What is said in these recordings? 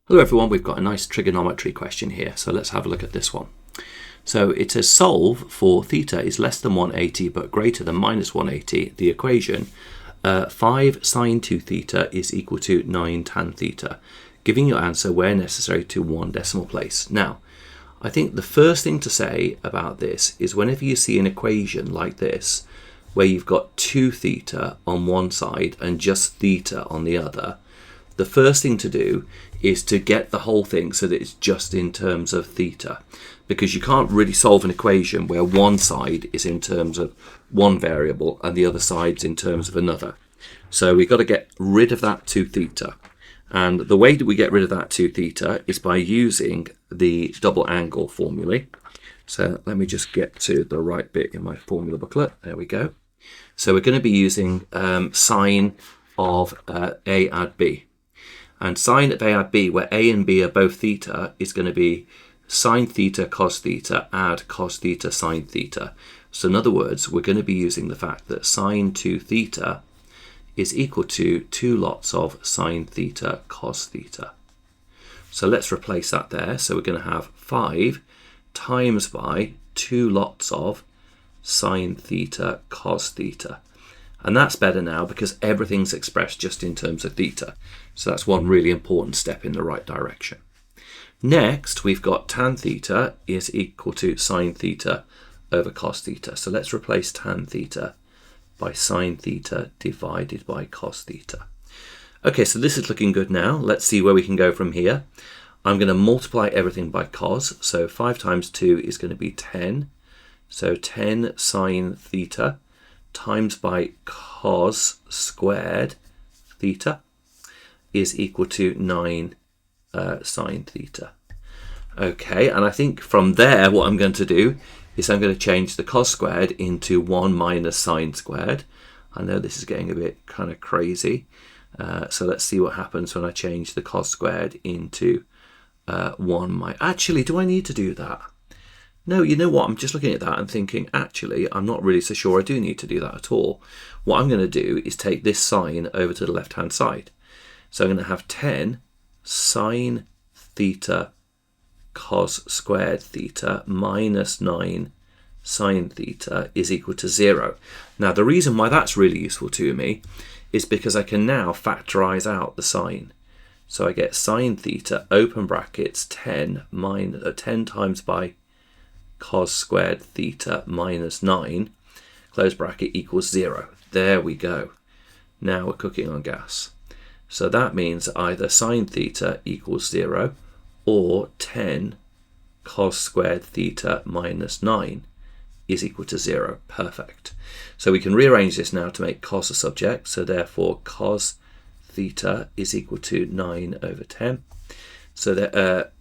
Hello everyone, we've got a nice trigonometry question here, so let's have a look at this one. So it says solve for theta is less than 180 but greater than minus 180 the equation 5 sine 2 theta is equal to 9 tan theta, giving your answer where necessary to one decimal place. Now, I think the first thing to say about this is whenever you see an equation like this, where you've got 2 theta on one side and just theta on the other, the first thing to do is to get the whole thing so that it's just in terms of theta, because you can't really solve an equation where one side is in terms of one variable and the other side's in terms of another. So we've got to get rid of that 2 theta. And the way that we get rid of that 2 theta is by using the double angle formulae. So let me just get to the right bit in my formula booklet. There we go. So we're going to be using sine of A add B. And sine of A add B, where A and B are both theta, is going to be sine theta cos theta add cos theta sine theta. So in other words, we're going to be using the fact that sine 2 theta is equal to 2 lots of sine theta cos theta. So let's replace that there. So we're going to have 5 times by 2 lots of sine theta cos theta. And that's better now because everything's expressed just in terms of theta. So that's one really important step in the right direction. Next, we've got tan theta is equal to sine theta over cos theta. So let's replace tan theta by sine theta divided by cos theta. Okay, so this is looking good now. Let's see where we can go from here. I'm going to multiply everything by cos. So 5 times 2 is going to be 10. So 10 sine theta times by cos squared theta is equal to 9 sine theta. Okay, and I think from there what I'm going to do is I'm going to change the cos squared into 1 minus sine squared. I know this is getting a bit kind of crazy, so let's see what happens when I change the cos squared into 1 minus. Actually, do I need to do that? No, you know what, I'm just looking at that and thinking, actually, I'm not really so sure I do need to do that at all. What I'm going to do is take this sine over to the left-hand side. So I'm going to have 10 sine theta cos squared theta minus 9 sine theta is equal to 0. Now, the reason why that's really useful to me is because I can now factorize out the sine. So I get sine theta, open brackets, 10 times by cos squared theta minus 9, close bracket, equals 0. There we go. Now we're cooking on gas. So that means either sine theta equals 0 or 10 cos squared theta minus 9 is equal to 0. Perfect. So we can rearrange this now to make cos a subject. So therefore cos theta is equal to 9 over 10. So that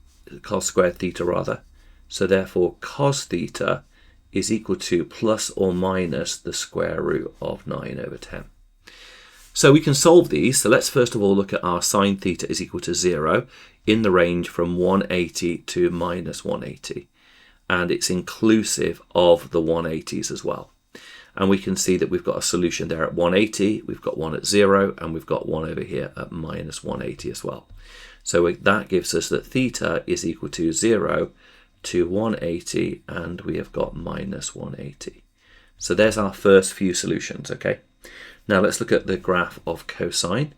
cos squared theta rather. So therefore cos theta is equal to plus or minus the square root of 9 over 10. So we can solve these. So let's first of all look at our sine theta is equal to 0 in the range from 180 to minus 180. And it's inclusive of the 180s as well. And we can see that we've got a solution there at 180, we've got one at 0, and we've got one over here at minus 180 as well. So that gives us that theta is equal to 0 to 180, and we have got minus 180. So there's our first few solutions, okay? Now let's look at the graph of cosine.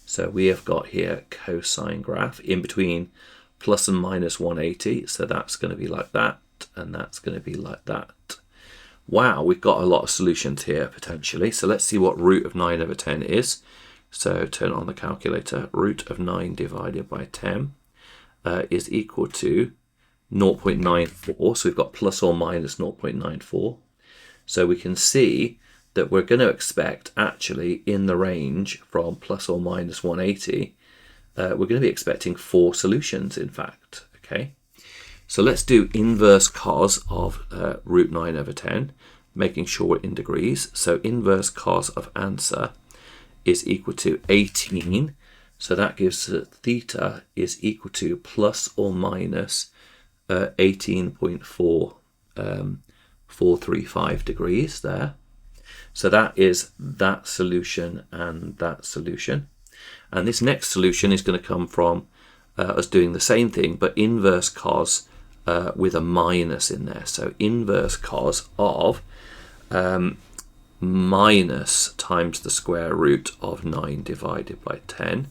So we have got here cosine graph in between plus and minus 180. So that's going to be like that, and that's going to be like that. Wow, we've got a lot of solutions here potentially. So let's see what root of 9 over 10 is. So turn on the calculator. Root of 9 divided by 10 is equal to 0.94, so we've got plus or minus 0.94. So we can see that we're going to expect actually in the range from plus or minus 180, we're going to be expecting 4 solutions in fact, okay? So let's do inverse cos of root 9 over 10, making sure we're in degrees. So inverse cos of answer is equal to 18. So that gives theta is equal to plus or minus 18.435 degrees there. So that is that solution and that solution. And this next solution is going to come from us doing the same thing, but inverse cos with a minus in there. So inverse cos of minus times the square root of 9 divided by 10,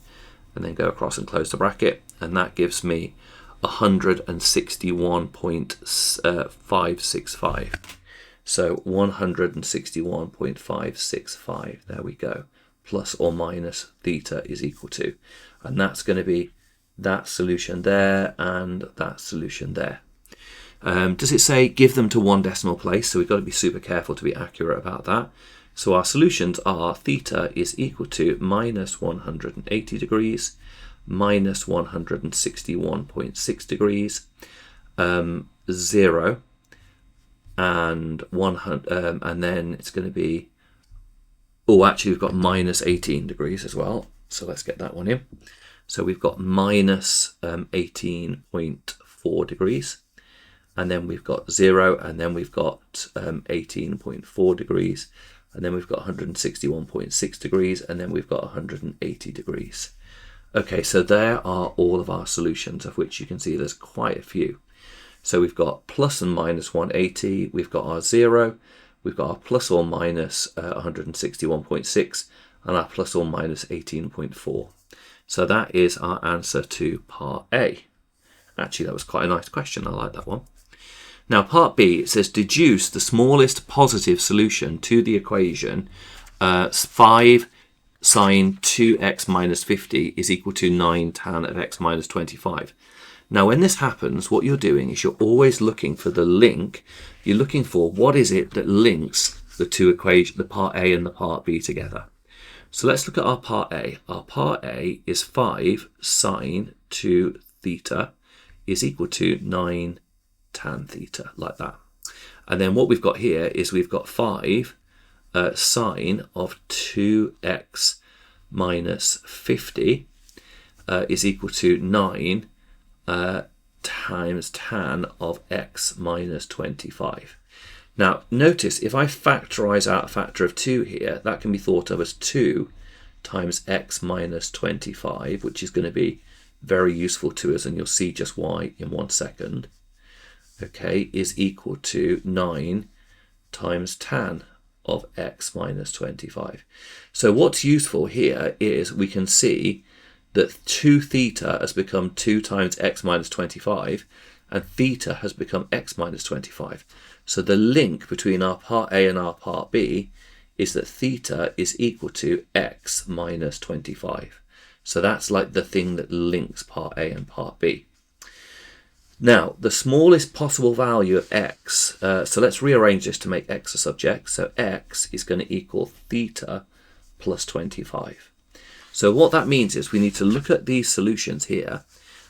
and then go across and close the bracket, and that gives me 161.565. So 161.565, there we go, plus or minus theta is equal to, and that's going to be that solution there and that solution there. Does it say give them to one decimal place? So we've got to be super careful to be accurate about that. So our solutions are theta is equal to minus 180 degrees, minus 161.6 degrees, 0, and 100, and then it's going to be, oh, actually we've got minus 18 degrees as well. So let's get that one in. So we've got minus 18.4 degrees, and then we've got 0, and then we've got 18.4 degrees, and then we've got 161.6 degrees, and then we've got 180 degrees. Okay, so there are all of our solutions, of which you can see there's quite a few. So we've got plus and minus 180, we've got our 0, we've got our plus or minus 161.6, and our plus or minus 18.4. So that is our answer to part A. Actually, that was quite a nice question. I like that one. Now, part B, it says deduce the smallest positive solution to the equation 5 sine 2x minus 50 is equal to 9 tan of x minus 25. Now, when this happens, what you're doing is you're always looking for the link. You're looking for what is it that links the two equations, the part A and the part B together. So let's look at our part A. Our part A is 5 sine 2 theta is equal to 9 tan theta, like that. And then what we've got here is we've got 5 sine of 2x minus 50 is equal to 9 times tan of x minus 25. Now notice if I factorise out a factor of 2 here, that can be thought of as 2 times x minus 25, which is going to be very useful to us, and you'll see just why in 1 second. Okay, is equal to 9 times tan of x minus 25. So what's useful here is we can see that 2 theta has become 2 times x minus 25, and theta has become x minus 25. So the link between our part A and our part B is that theta is equal to x minus 25. So that's like the thing that links part A and part B. Now, the smallest possible value of x, so let's rearrange this to make x a subject. So x is going to equal theta plus 25. So what that means is we need to look at these solutions here,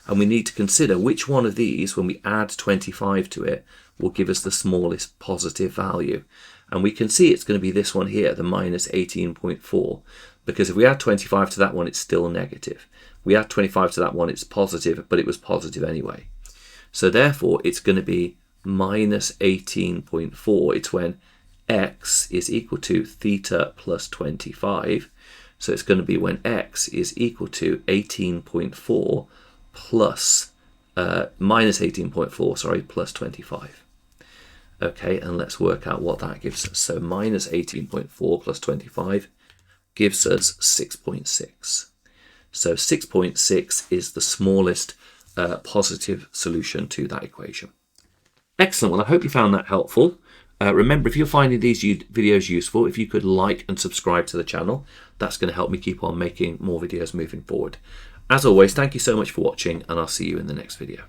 and we need to consider which one of these, when we add 25 to it, will give us the smallest positive value. And we can see it's going to be this one here, the minus 18.4, because if we add 25 to that one, it's still negative. We add 25 to that one, it's positive, but it was positive anyway. So therefore, it's going to be minus 18.4. It's when x is equal to theta plus 25. So it's going to be when x is equal to 18.4 plus, minus 18.4, sorry, plus 25. Okay, and let's work out what that gives us. So minus 18.4 plus 25 gives us 6.6. So 6.6 is the smallest positive solution to that equation. Excellent. Well, I hope you found that helpful. Remember, if you're finding these videos useful, if you could like and subscribe to the channel, that's going to help me keep on making more videos moving forward. As always, thank you so much for watching, and I'll see you in the next video.